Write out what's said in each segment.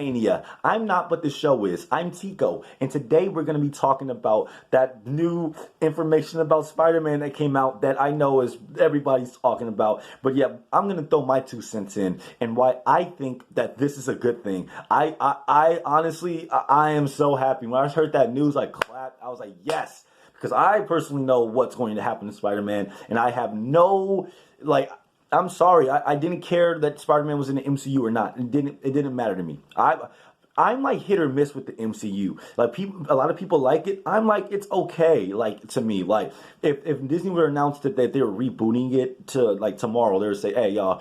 Mania. I'm not, but the show is. I'm Tico, and today we're going to be talking about that new information about Spider-Man that came out that I know is everybody's talking about. But yeah, I'm going to throw my 2 cents in and why I think that this is a good thing. I honestly, I am so happy. When I heard that news, I clapped. I was like, yes, because I personally know what's going to happen to Spider-Man, and I have no, like, I'm sorry, I didn't care that Spider-Man was in the MCU or not. It didn't matter to me. I'm like hit or miss with the MCU. Like a lot of people like it. I'm like, it's okay. Like to me, like if Disney would announce that they were rebooting it to like tomorrow, they would say, hey y'all,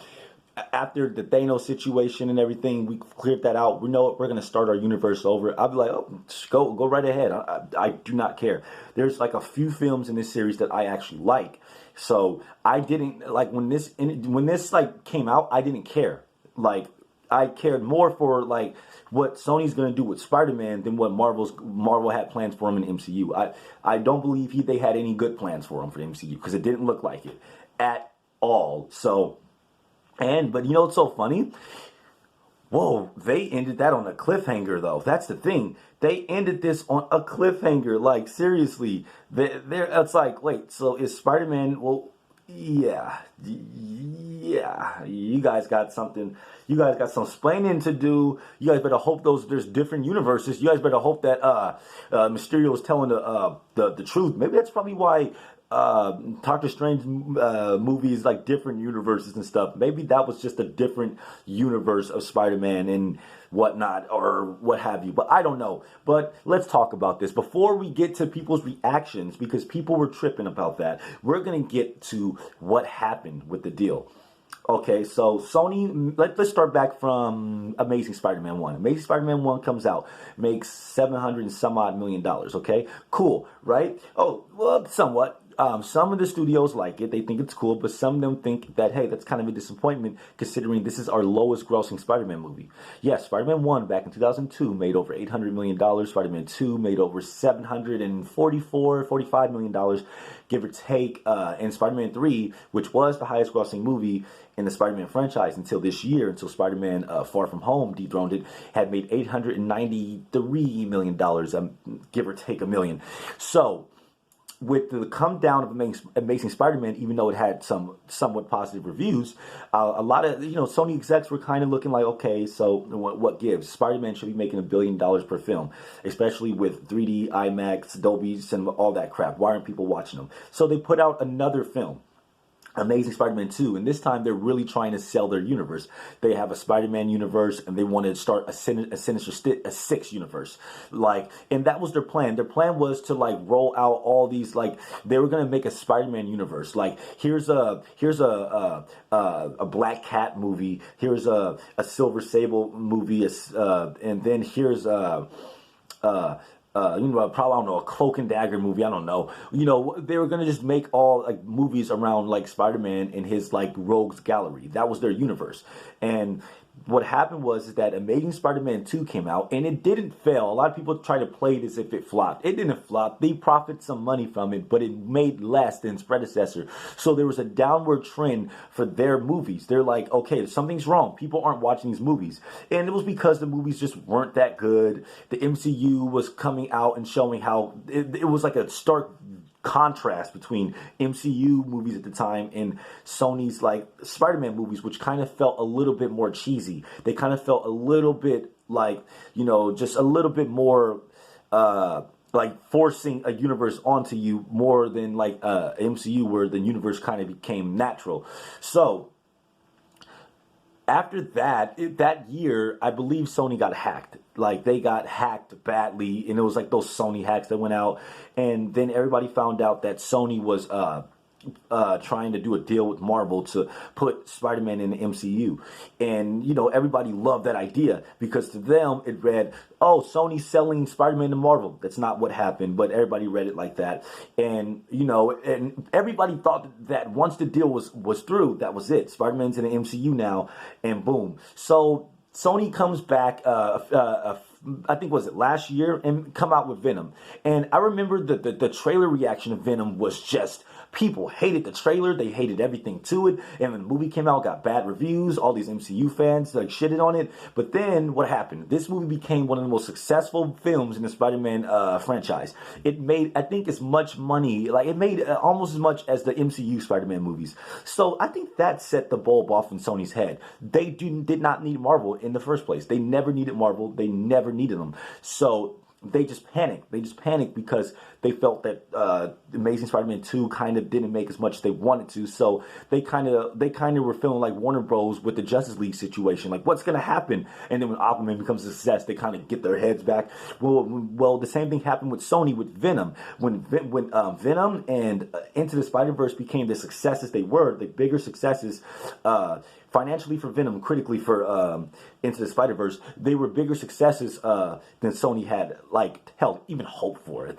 after the Thanos situation and everything, we cleared that out. We know what, we're gonna start our universe over. I'll be like, oh, go right ahead. I do not care. There's like a few films in this series that I actually like. So I didn't like when this like came out. I didn't care. Like I cared more for like what Sony's gonna do with Spider-Man than what Marvel had plans for him in the MCU. I don't believe they had any good plans for him for the MCU because it didn't look like it at all. So, but you know what's so funny? Whoa, they ended that on a cliffhanger, though. That's the thing. They ended this on a cliffhanger. Like, seriously. It's like, wait, so is Spider-Man, well, yeah. You guys got something. You guys got some explaining to do. You guys better hope there's different universes. You guys better hope that Mysterio is telling the truth. Maybe that's probably why Doctor Strange movies like different universes and stuff. Maybe that was just a different universe of Spider-Man and whatnot or what have you. But I don't know. But let's talk about this before we get to people's reactions because people were tripping about that. We're gonna get to what happened with the deal. Okay, so Sony, let's start back from Amazing Spider-Man 1. Amazing Spider-Man 1 comes out, makes $700 and some odd million, okay? Cool, right? Oh, well, somewhat. Some of the studios like it. They think it's cool, but some of them think that, hey, that's kind of a disappointment considering this is our lowest grossing Spider-Man movie. Yes, Spider-Man 1 back in 2002 made over $800 million. Spider-Man 2 made over $745 million, give or take. And Spider-Man 3, which was the highest grossing movie in the Spider-Man franchise until this year, until Spider-Man Far From Home dethroned it, had made $893 million, give or take a million. So, with the come down of Amazing Spider-Man, even though it had some somewhat positive reviews, a lot of Sony execs were kind of looking like, okay, so what gives? Spider-Man should be making $1 billion per film, especially with 3D, IMAX, Dolby, Cinema, all that crap. Why aren't people watching them? So they put out another film, Amazing Spider-Man 2, and this time they're really trying to sell their universe. They have a Spider-Man universe, and they want to start a Sinister Six universe. Like, and that was their plan. Their plan was to like roll out all these, like, they were gonna make a Spider-Man universe. Like, here's a Black Cat movie, here's a Silver Sable movie, and then here's probably, I don't know, a Cloak and Dagger movie, I don't know. They were going to just make all, like, movies around, like, Spider-Man and his, like, rogues gallery. That was their universe. And what happened was that Amazing Spider-Man 2 came out, and it didn't fail. A lot of people try to play it as if it flopped. It didn't flop. They profited some money from it, but it made less than its predecessor. So there was a downward trend for their movies. They're like, okay, something's wrong. People aren't watching these movies. And it was because the movies just weren't that good. The MCU was coming out and showing how it was like a stark contrast between MCU movies at the time and Sony's like Spider-Man movies, which kind of felt a little bit more cheesy. They kind of felt a little bit like, just a little bit more like forcing a universe onto you more than like MCU, where the universe kind of became natural. So after that year, I believe Sony got hacked. Like, they got hacked badly, and it was like those Sony hacks that went out. And then everybody found out that Sony was trying to do a deal with Marvel to put Spider-Man in the MCU. And, everybody loved that idea because to them it read, oh, Sony's selling Spider-Man to Marvel. That's not what happened, but everybody read it like that. And, and everybody thought that once the deal was through, that was it. Spider-Man's in the MCU now, and boom. So Sony comes back, I think, was it last year, and come out with Venom. And I remember the trailer reaction of Venom was just People hated the trailer. They hated everything to it. And when the movie came out, got bad reviews. All these MCU fans like shitted on it. But then what happened? This movie became one of the most successful films in the Spider-Man franchise. It made, I think, as much money. Like, it made almost as much as the MCU Spider-Man movies. So I think that set the bulb off in Sony's head. They did not need Marvel in the first place. They never needed Marvel. They never needed them. So they just panicked. They just panicked because they felt that Amazing Spider-Man 2 kind of didn't make as much as they wanted to. So they kind of were feeling like Warner Bros. With the Justice League situation. Like, what's going to happen? And then when Aquaman becomes a success, they kind of get their heads back. Well, the same thing happened with Sony with Venom. When Venom and Into the Spider-Verse became the successes they were, the bigger successes, financially for Venom, critically for Into the Spider-Verse, they were bigger successes than Sony had, like, hell, even hoped for.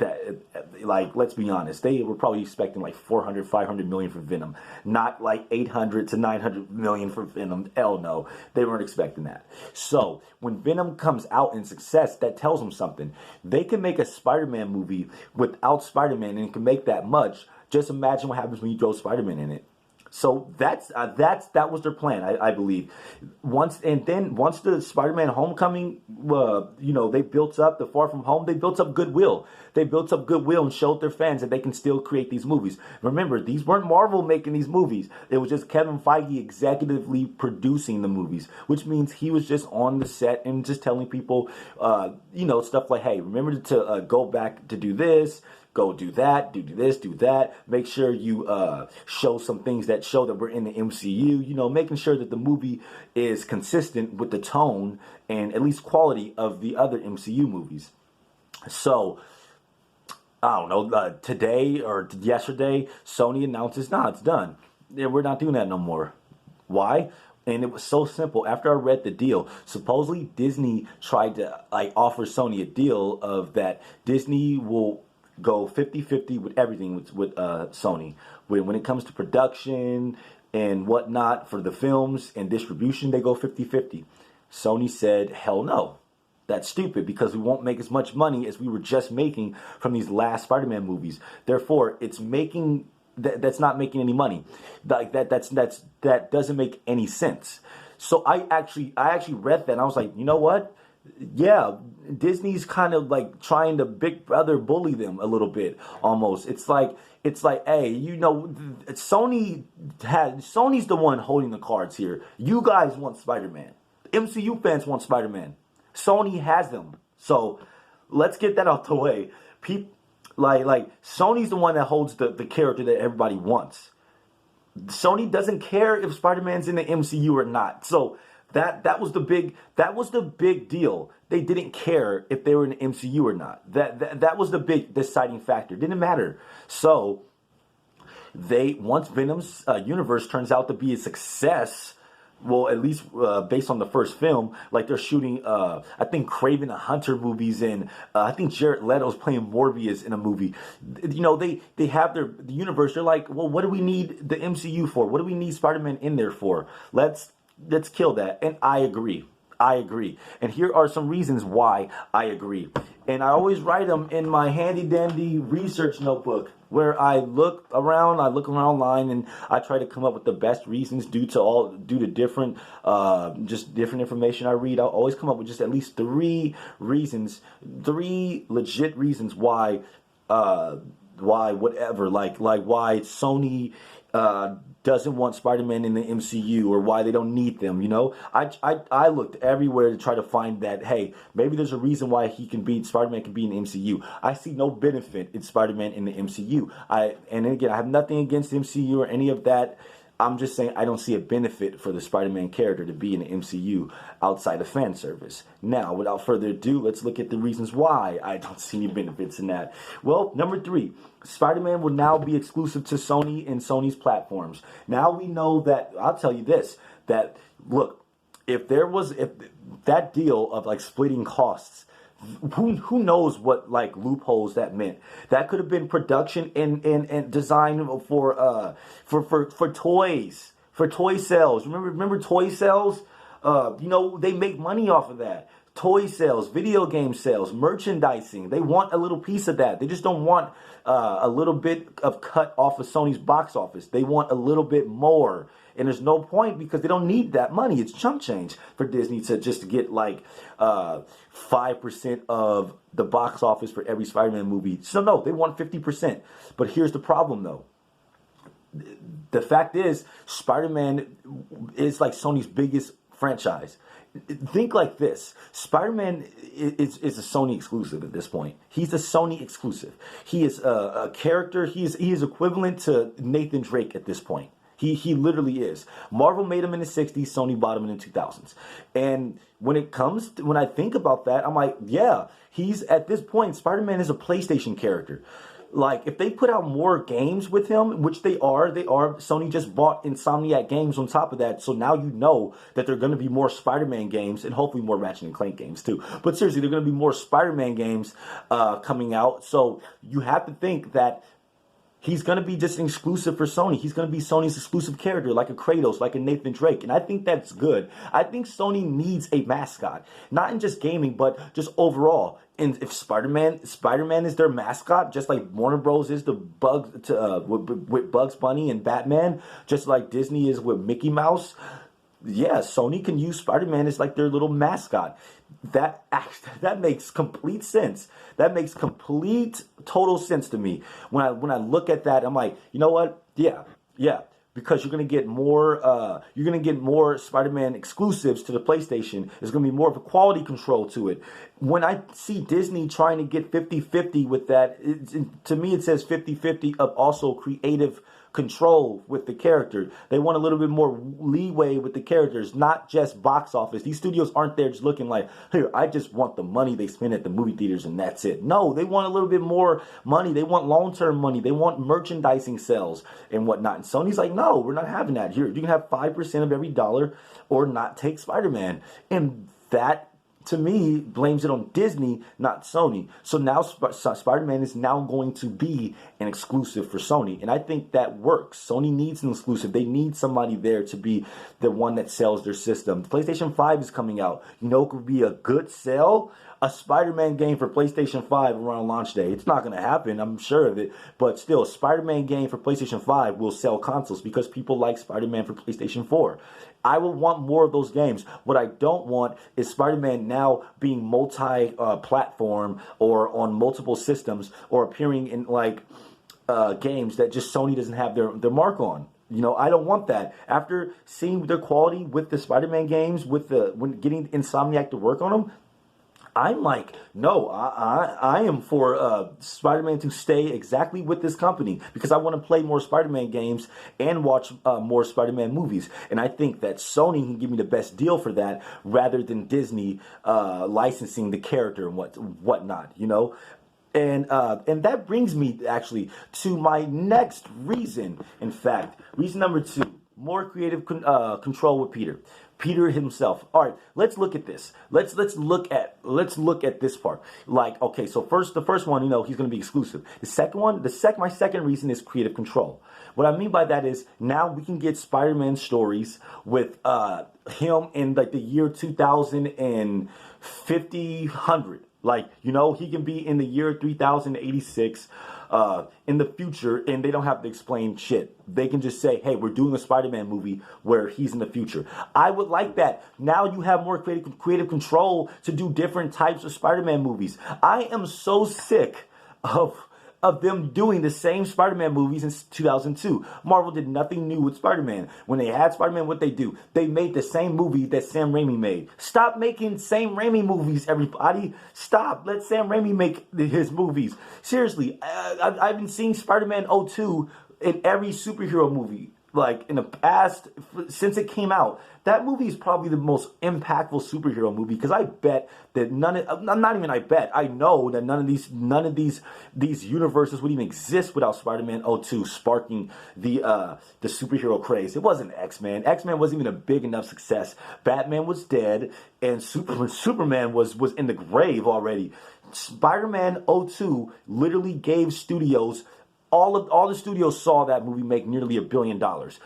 Like, let's be honest, they were probably expecting like 400, 500 million for Venom, not like 800 to 900 million for Venom. Hell no, they weren't expecting that. So when Venom comes out in success, that tells them something. They can make a Spider-Man movie without Spider-Man and can make that much. Just imagine what happens when you throw Spider-Man in it. So that was their plan, I believe. Once the Spider-Man Homecoming, they built up the Far From Home. They built up goodwill. They built up goodwill and showed their fans that they can still create these movies. Remember, these weren't Marvel making these movies. It was just Kevin Feige executively producing the movies, which means he was just on the set and just telling people, stuff like, hey, remember to go back to do this. Go do that, do this, do that. Make sure you show some things that show that we're in the MCU. Making sure that the movie is consistent with the tone and at least quality of the other MCU movies. So, I don't know, today or yesterday, Sony announces, it's done. Yeah, we're not doing that no more. Why? And it was so simple. After I read the deal, supposedly Disney tried to offer Sony a deal of that Disney will go 50-50 with everything with Sony. When it comes to production and whatnot for the films and distribution, they go 50-50. Sony said, hell no. That's stupid because we won't make as much money as we were just making from these last Spider-Man movies. Therefore, that's not making any money. That doesn't make any sense. So I actually read that and I was like, you know what? Yeah, Disney's kind of like trying to Big Brother bully them a little bit, almost. It's like, hey, Sony's the one holding the cards here. You guys want Spider-Man. MCU fans want Spider-Man. Sony has them. So let's get that out the way. Sony's the one that holds the character that everybody wants. Sony doesn't care if Spider-Man's in the MCU or not. So that was the big deal. They didn't care if they were in the MCU or not. That was the big deciding factor. It didn't matter. So once Venom's universe turns out to be a success, well, at least based on the first film, like they're shooting, I think Kraven the Hunter movies, and I think Jared Leto's playing Morbius in a movie. They have the universe. They're like, well, what do we need the MCU for? What do we need Spider-Man in there for? Let's kill that. And I agree. And here are some reasons why I agree. And I always write them in my handy dandy research notebook where I look around online and I try to come up with the best reasons due to different information I read. I'll always come up with just at least three legit reasons why whatever, like why Sony doesn't want Spider-Man in the MCU or why they don't need them. I looked everywhere to try to find that, hey, maybe there's a reason why Spider-Man can be in the MCU. I see no benefit in Spider-Man in the MCU. And again, I have nothing against the MCU or any of that. I'm just saying I don't see a benefit for the Spider-Man character to be in the MCU outside of fan service. Now, without further ado, let's look at the reasons why I don't see any benefits in that. Well, number 3, Spider-Man will now be exclusive to Sony and Sony's platforms. Now we know that, I'll tell you this, that, look, if that deal of splitting costs, who knows what loopholes that meant? That could have been production and design for toys, for toy sales. Remember toy sales? They make money off of that. toy sales, video game sales, merchandising. They want a little piece of that. They just don't want a little bit of cut off of Sony's box office. They want a little bit more. And there's no point because they don't need that money. It's chump change for Disney to just get like 5% of the box office for every Spider-Man movie. So no, they want 50%. But here's the problem though. The fact is, Spider-Man is like Sony's biggest franchise. Think like this. Spider-Man is a Sony exclusive at this point. He's a Sony exclusive. He is a character. He is equivalent to Nathan Drake at this point. He literally is. Marvel made him in the 60s. Sony bought him in the 2000s. And when I think about that, I'm like, yeah, he's at this point, Spider-Man is a PlayStation character. Like, if they put out more games with him, which they are. Sony just bought Insomniac Games on top of that. So now you know that there are going to be more Spider-Man games and hopefully more Ratchet and Clank games too. But seriously, there are going to be more Spider-Man games coming out. So you have to think that he's going to be just an exclusive for Sony. He's going to be Sony's exclusive character, like a Kratos, like a Nathan Drake. And I think that's good. I think Sony needs a mascot. Not in just gaming, but just overall. And if Spider-Man is their mascot, just like Warner Bros. Is with Bugs Bunny and Batman, just like Disney is with Mickey Mouse, yeah, Sony can use Spider-Man as like their little mascot. That makes complete sense. That makes complete total sense to me. When I look at that, I'm like, you know what? Yeah. Because you're gonna get more Spider-Man exclusives to the PlayStation. There's gonna be more of a quality control to it. When I see Disney trying to get 50-50 with that, to me it says 50-50 of also creative control with the character. They want a little bit more leeway with the characters, not just box office. These studios aren't there just looking like, here, I just want the money they spend at the movie theaters and that's it. No, they want a little bit more money. They want long-term money. They want merchandising sales and whatnot. And Sony's like, no, we're not having that. Here, you can have 5% of every dollar or not take Spider-Man. And that, to me, blames it on Disney, not Sony. So now Spider-Man is now going to be an exclusive for Sony. And I think that works. Sony needs an exclusive. They need somebody there to be the one that sells their system. The PlayStation 5 is coming out. You know, it could be a good sell. A Spider-Man game for PlayStation 5 around launch day. It's not going to happen, I'm sure of it. But still, a Spider-Man game for PlayStation 5 will sell consoles because people like Spider-Man for PlayStation 4. I will want more of those games. What I don't want is Spider-Man now being multi-platform or on multiple systems or appearing in like games that just Sony doesn't have their mark on. You know, I don't want that. After seeing their quality with the Spider-Man games, when getting Insomniac to work on them, I'm like, no, I am for Spider-Man to stay exactly with this company because I want to play more Spider-Man games and watch more Spider-Man movies. And I think that Sony can give me the best deal for that rather than Disney licensing the character and whatnot, you know? And that brings me actually to my next reason. In fact, reason number 2, more creative control with Peter. Peter himself. All right, let's look at this. Let's look at this part. Like, okay, so the first one, you know, he's going to be exclusive. The second one, my second reason is creative control. What I mean by that is now we can get Spider-Man stories with him in like the year 2050, 100. Like, you know, he can be in the year 3086 in the future, and they don't have to explain shit. They can just say, hey, we're doing a Spider-Man movie where he's in the future. I would like that. Now you have more creative control to do different types of Spider-Man movies. I am so sick of them doing the same Spider-Man movies in 2002. Marvel did nothing new with Spider-Man. When they had Spider-Man, what they do? They made the same movie that Sam Raimi made. Stop making Sam Raimi movies, everybody. Stop. Let Sam Raimi make his movies. Seriously, I've been seeing Spider-Man 02 in every superhero movie. Like, in the past, since it came out. That movie is probably the most impactful superhero movie because I bet that I know that none of these universes would even exist without Spider-Man 02 sparking the superhero craze. It wasn't X-Men. X-Men wasn't even a big enough success. Batman was dead and Superman was in the grave already. Spider-Man 02 literally gave studios all the studios saw that movie make nearly $1 billion,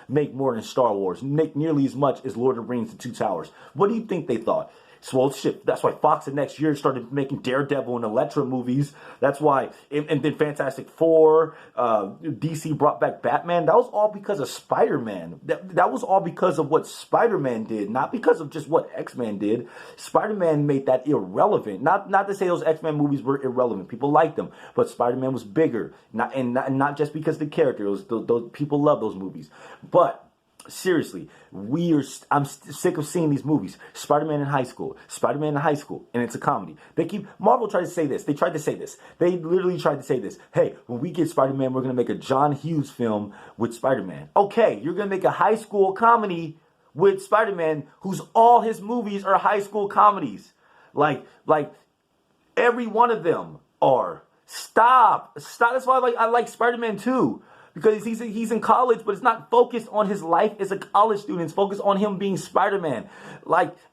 make more than Star Wars, make nearly as much as Lord of the Rings: The Two Towers. What do you think they thought? So shit, that's why Fox the next year started making Daredevil and Elektra movies. That's why, and then Fantastic Four, DC brought back Batman. That was all because of Spider-Man. That was all because of what Spider-Man did, not because of just what X-Men did. Spider-Man made that irrelevant. Not to say those X-Men movies were irrelevant. People liked them, but Spider-Man was bigger. Not just because of the character. Those people love those movies. But seriously, I'm sick of seeing these movies. Spider-Man in high school, and it's a comedy. Marvel tried to say this. They literally tried to say this. Hey, when we get Spider-Man, we're going to make a John Hughes film with Spider-Man. Okay, you're going to make a high school comedy with Spider-Man, whose all his movies are high school comedies. Like every one of them are. Stop. That's why I like Spider-Man 2. Because he's in college, but it's not focused on his life as a college student. It's focused on him being Spider-Man.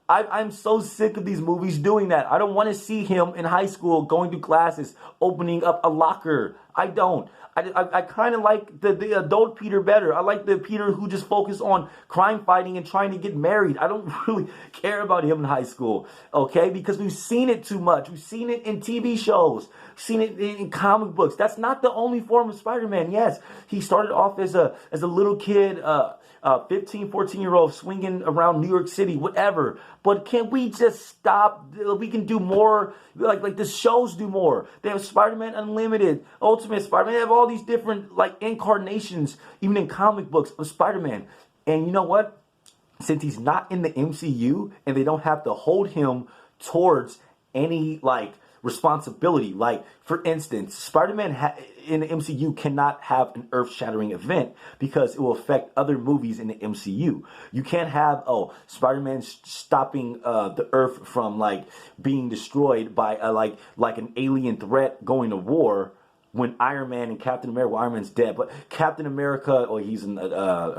I'm so sick of these movies doing that. I don't want to see him in high school going to classes, opening up a locker. I don't. I kind of like the adult Peter better. I like the Peter who just focused on crime fighting and trying to get married. I don't really care about him in high school, okay? Because we've seen it too much. We've seen it in TV shows. We've seen it in comic books. That's not the only form of Spider-Man. Yes, he started off as a little kid, 15, 14-year-old swinging around New York City, whatever. But can we just stop? We can do more. Like the shows do more. They have Spider-Man Unlimited, Ultimate Spider-Man. They have all these different incarnations, even in comic books, of Spider-Man. And you know what? Since he's not in the MCU and they don't have to hold him towards any responsibility. For instance, Spider-Man in the MCU cannot have an earth-shattering event because it will affect other movies in the MCU. You can't have, Spider-Man stopping the Earth from being destroyed by an alien threat going to war when Iron Man and Captain America, Iron Man's dead, but Captain America, he's an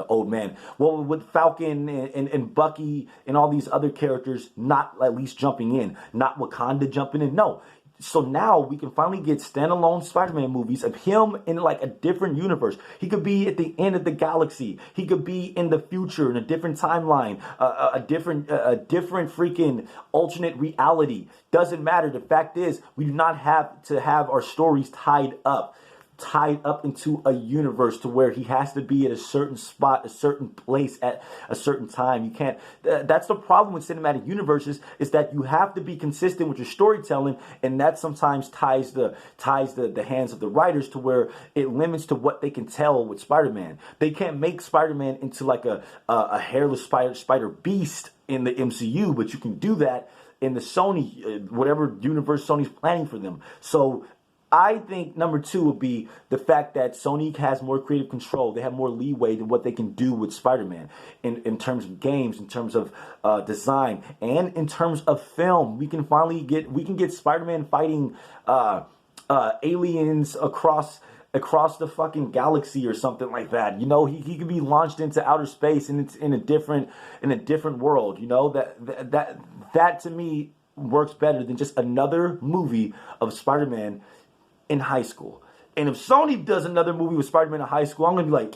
old man. Well, with Falcon and Bucky and all these other characters not at least jumping in, not Wakanda jumping in, no. So now we can finally get standalone Spider-Man movies of him in a different universe. He could be at the end of the galaxy. He could be in the future in a different timeline, a different freaking alternate reality. Doesn't matter. The fact is, we do not have to have our stories tied up into a universe to where he has to be at a certain spot, a certain place at a certain time. You can't. That's the problem with cinematic universes, is that you have to be consistent with your storytelling, and that sometimes ties the hands of the writers to where it limits to what they can tell with Spider-Man. They can't make Spider-Man into a hairless spider beast in the MCU, but you can do that in the Sony, whatever universe Sony's planning for them. So I think number 2 would be the fact that Sony has more creative control. They have more leeway than what they can do with Spider-Man in terms of games, in terms of design, and in terms of film. We can get Spider-Man fighting aliens across the fucking galaxy or something like that. He could be launched into outer space and it's in a different world. That to me works better than just another movie of Spider-Man in high school. And if Sony does another movie with Spider-Man in high school, I'm going to be like,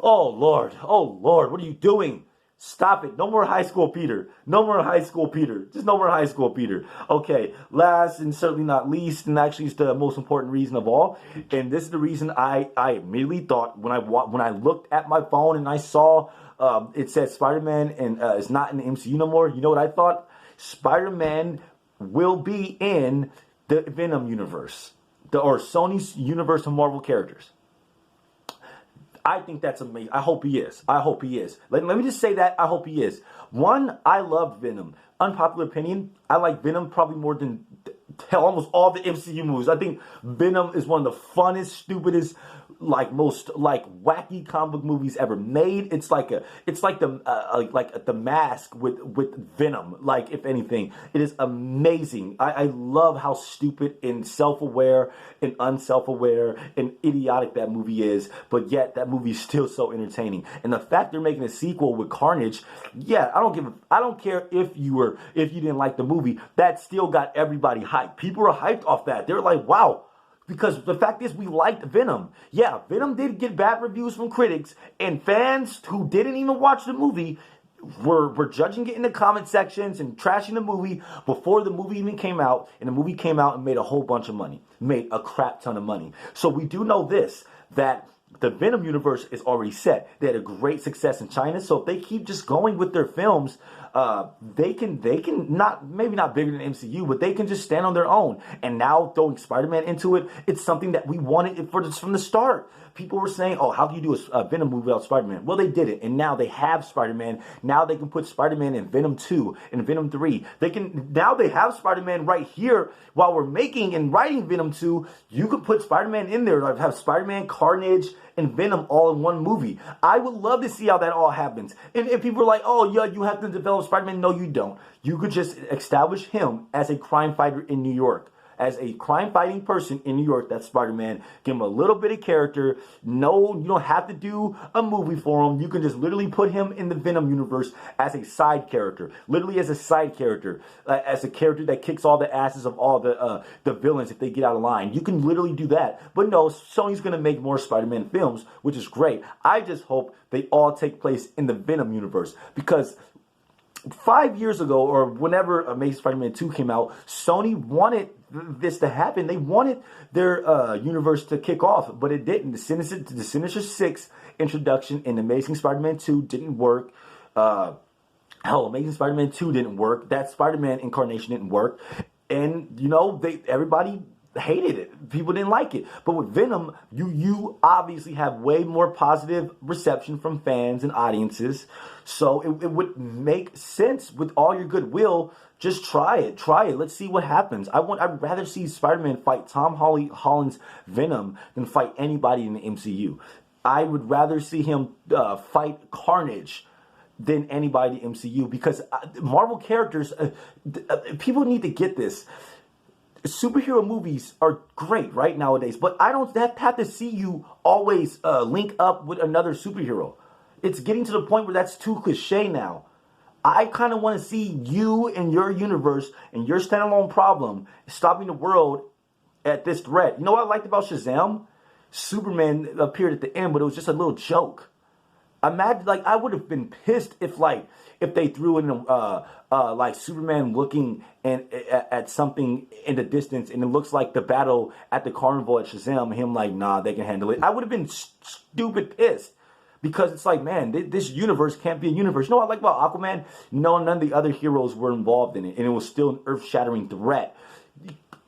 oh Lord, what are you doing? Stop it. No more high school Peter. No more high school Peter. Just no more high school Peter. Okay, last and certainly not least, and actually it's the most important reason of all, and this is the reason I immediately thought when I looked at my phone and I saw it said Spider-Man and is not in the MCU no more, you know what I thought? Spider-Man will be in the Venom universe, or Sony's universe of Marvel characters. I think that's amazing. I hope he is. Let me just say that. I hope he is. One, I love Venom. Unpopular opinion, I like Venom probably more than almost all the MCU movies. I think Venom is one of the funnest, stupidest, most wacky comic book movies ever made. It's like the Mask with Venom. If anything, it is amazing. I love how stupid and self-aware and unself-aware and idiotic that movie is, but yet that movie is still so entertaining. And the fact they're making a sequel with Carnage, yeah, I don't care if you didn't like the movie. That still got everybody hyped. People are hyped off that. They're like, wow. Because the fact is, we liked Venom. Yeah, Venom did get bad reviews from critics, and fans who didn't even watch the movie we're judging it in the comment sections and trashing the movie before the movie even came out. And the movie came out and made a whole bunch of money, made a crap ton of money. So we do know this, that the Venom universe is already set. They had a great success in China, so if they keep just going with their films, they can not, maybe not bigger than MCU, but they can just stand on their own. And now throwing Spider-Man into it, it's something that we wanted from the start. People were saying, oh, how do you do a Venom movie without Spider-Man? Well, they did it, and now they have Spider-Man. Now they can put Spider-Man in Venom 2 and Venom 3. Now they have Spider-Man right here while we're making and writing Venom 2. You could put Spider-Man in there, like have Spider-Man, Carnage, and Venom all in one movie. I would love to see how that all happens. And people are like, oh, yeah, you have to develop Spider-Man. No, you don't. You could just establish him as a crime fighter in New York. As a crime-fighting person in New York, that's Spider-Man. Give him a little bit of character. No, you don't have to do a movie for him. You can just literally put him in the Venom universe as a side character. Literally as a side character. As a character that kicks all the asses of all the villains if they get out of line. You can literally do that. But no, Sony's going to make more Spider-Man films, which is great. I just hope they all take place in the Venom universe. Because 5 years ago, or whenever Amazing Spider-Man 2 came out, Sony wanted this to happen. They wanted their universe to kick off, but it didn't. The Sinister Six introduction in Amazing Spider-Man 2 didn't work. Hell, Amazing Spider-Man 2 didn't work. That Spider-Man incarnation didn't work. And, you know, everybody hated it. People didn't like it. But with Venom, you obviously have way more positive reception from fans and audiences. So it would make sense with all your goodwill. Just try it. Try it. Let's see what happens. I'd rather see Spider-Man fight Tom Holland's Venom than fight anybody in the MCU. I would rather see him fight Carnage than anybody in the MCU, because Marvel characters, people need to get this. Superhero movies are great right nowadays, but I don't have to see you always link up with another superhero. It's getting to the point where that's too cliche now. I kind of want to see you and your universe and your standalone problem stopping the world at this threat. You know what I liked about Shazam? Superman appeared at the end, but it was just a little joke. Imagine, like, I would have been pissed if they threw in like Superman looking at something in the distance, and it looks like the battle at the carnival at Shazam, and him like, nah, they can handle it. I would have been stupid pissed, because it's like, man, this universe can't be a universe. You know what I like about Aquaman? No, none of the other heroes were involved in it, and it was still an earth-shattering threat.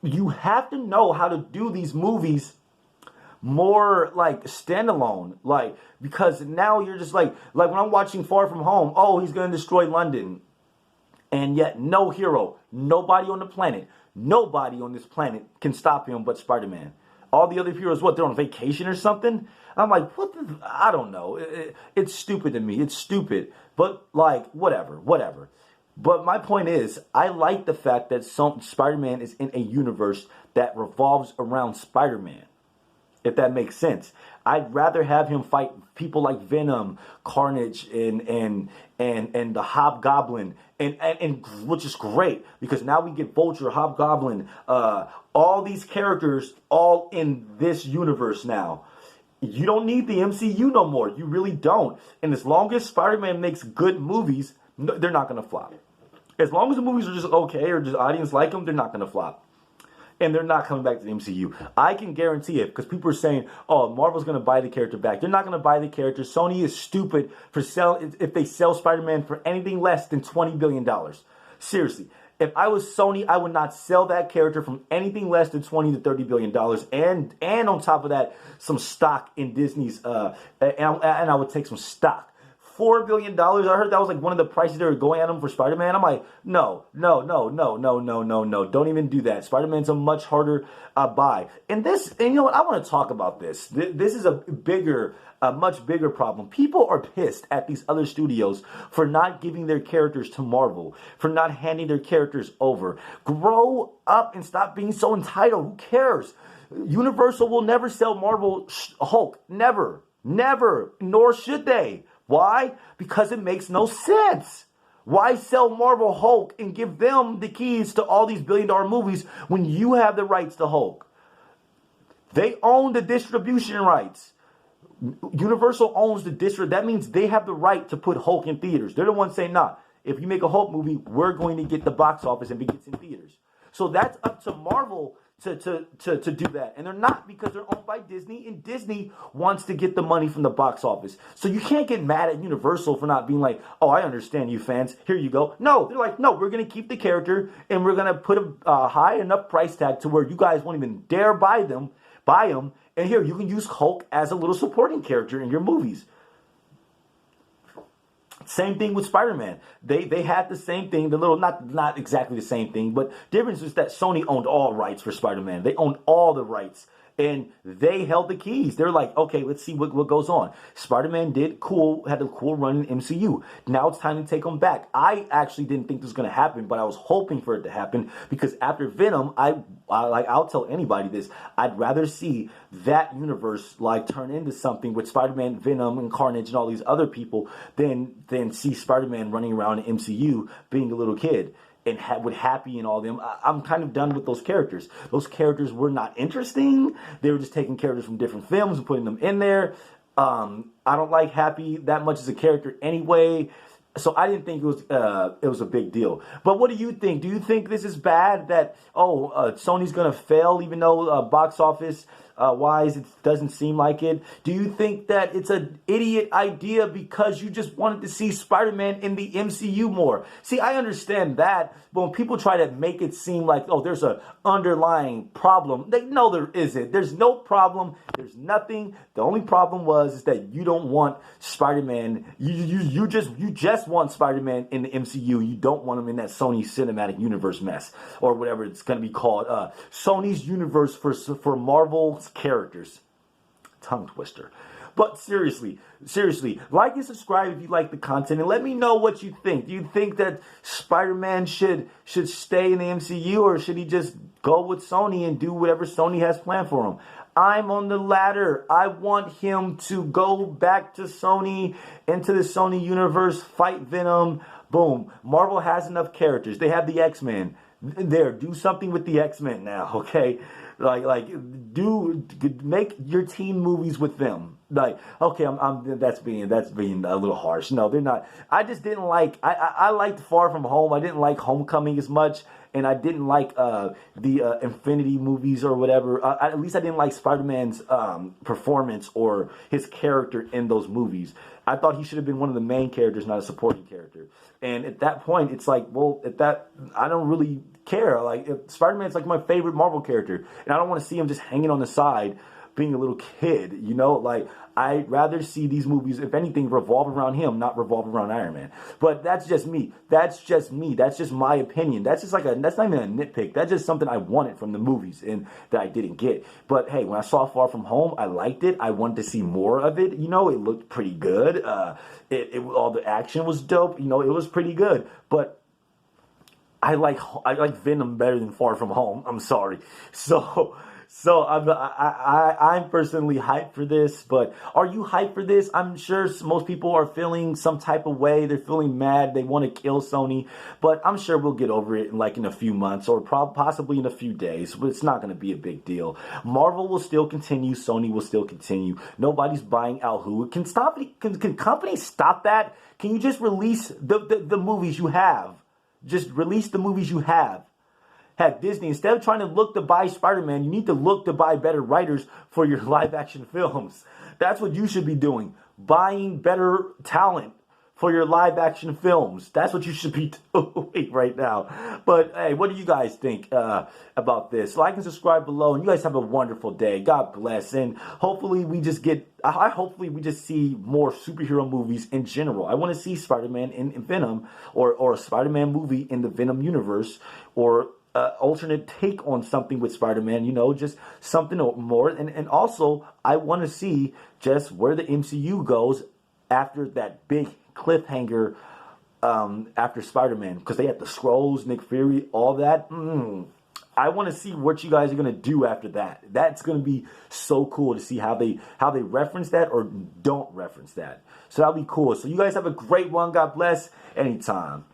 You have to know how to do these movies more like standalone, like, because now you're just like when I'm watching Far From Home, oh, he's gonna destroy London, and yet no hero, nobody on this planet can stop him but Spider-Man. All the other heroes, what, they're on vacation or something? I'm like, I don't know. It's stupid to me. It's stupid, but like, whatever. But my point is, I like the fact that Spider-Man is in a universe that revolves around Spider-Man. If that makes sense. I'd rather have him fight people like Venom, Carnage, and the Hobgoblin, and which is great, because now we get Vulture, Hobgoblin, all these characters all in this universe now. You don't need the MCU no more. You really don't. And as long as Spider-Man makes good movies, they're not going to flop. As long as the movies are just okay, or just audience like them, they're not going to flop. And they're not coming back to the MCU. I can guarantee it, because people are saying, oh, Marvel's going to buy the character back. They're not going to buy the character. Sony is stupid if they sell Spider-Man for anything less than $20 billion. Seriously. If I was Sony, I would not sell that character from anything less than $20 to $30 billion. And on top of that, some stock in Disney's, and I would take some stock. $4 billion. I heard that was like one of the prices they were going at him for Spider-Man. I'm like, no. Don't even do that. Spider-Man's a much harder buy. And you know what? I want to talk about this. This is a much bigger problem. People are pissed at these other studios for not giving their characters to Marvel, for not handing their characters over. Grow up and stop being so entitled. Who cares? Universal will never sell Marvel Hulk. Never. Nor should they. Why? Because it makes no sense. Why sell Marvel Hulk and give them the keys to all these billion-dollar movies when you have the rights to Hulk? They own the distribution rights. Universal owns the district. That means they have the right to put Hulk in theaters. They're the ones saying, nah, if you make a Hulk movie, we're going to get the box office and begins in theaters. So that's up to Marvel to do that. And they're not, because they're owned by Disney, and Disney wants to get the money from the box office. So you can't get mad at Universal for not being like, oh, I understand you fans, here you go. No, they're like, no, we're going to keep the character, and we're going to put a high enough price tag to where you guys won't even dare buy them, and here, you can use Hulk as a little supporting character in your movies. Same thing with Spider-Man. They had the same thing, the little, not exactly the same thing, but difference is that Sony owned all rights for Spider-Man. They owned all the rights, and they held the keys. They're like, okay, let's see what goes on. Spider-Man had a cool run in MCU. Now it's time to take him back. I actually didn't think this was going to happen, but I was hoping for it to happen, because after Venom, I'll tell anybody this, I'd rather see that universe like turn into something with Spider-Man, Venom, and Carnage and all these other people than see Spider-Man running around in MCU being a little kid. And with Happy and all them, I'm kind of done with those characters. Those characters were not interesting. They were just taking characters from different films and putting them in there. I don't like Happy that much as a character anyway, so I didn't think it was a big deal. But what do you think? Do you think this is bad that Sony's gonna fail, even though box office wise it doesn't seem like it? Do you think that it's an idiot idea because you just wanted to see Spider-Man in the MCU more? See, I understand that, but when people try to make it seem like, oh, there's an underlying problem, no, there isn't. There's no problem. There's nothing. The only problem is that you don't want Spider-Man. You just want Spider-Man in the MCU. You don't want him in that Sony Cinematic Universe mess, or whatever it's going to be called. Sony's universe for Marvel's characters. Tongue twister. But seriously, like and subscribe if you like the content, and let me know what you think. Do you think that Spider-Man should stay in the MCU, or should he just go with Sony and do whatever Sony has planned for him? I'm on the latter. I want him to go back to Sony, into the Sony universe, fight Venom. Boom. Marvel has enough characters. They have the X-Men. There, do something with the X-Men now, okay? Make your teen movies with them. Like, okay, that's being a little harsh. No, they're not. I just didn't like. I liked Far From Home. I didn't like Homecoming as much, and I didn't like the Infinity movies or whatever. At least I didn't like Spider-Man's performance or his character in those movies. I thought he should have been one of the main characters, not a supporting character. And at that point, it's like, well, I don't really care. Like, Spider-Man's like my favorite Marvel character, and I don't want to see him just hanging on the side being a little kid, you know? Like, I'd rather see these movies, if anything, revolve around him, not revolve around Iron Man. But that's just me. That's just my opinion. That's not even a nitpick. That's just something I wanted from the movies and that I didn't get. But hey, when I saw Far From Home, I liked it. I wanted to see more of it. You know, it looked pretty good. All the action was dope. You know, it was pretty good. But I like Venom better than Far From Home. I'm sorry. So I'm personally hyped for this, but are you hyped for this? I'm sure most people are feeling some type of way. They're feeling mad. They want to kill Sony, but I'm sure we'll get over it in a few months or possibly in a few days, but it's not going to be a big deal. Marvel will still continue. Sony will still continue. Nobody's buying out who. Can companies stop that? Can you just release the movies you have? Just release the movies you have. Heck, Disney, instead of trying to look to buy Spider-Man, you need to look to buy better writers for your live-action films. That's what you should be doing. Buying better talent for your live-action films. That's what you should be doing right now. But, hey, what do you guys think about this? Like and subscribe below, and you guys have a wonderful day. God bless. And hopefully we just see more superhero movies in general. I want to see Spider-Man in Venom, or a Spider-Man movie in the Venom universe, or alternate take on something with Spider-Man, just something more. And also, I want to see just where the MCU goes after that big cliffhanger after Spider-Man. Because they had the Skrulls, Nick Fury, all that. I want to see what you guys are going to do after that. That's going to be so cool to see how they reference that or don't reference that. So that'll be cool. So you guys have a great one. God bless. Anytime.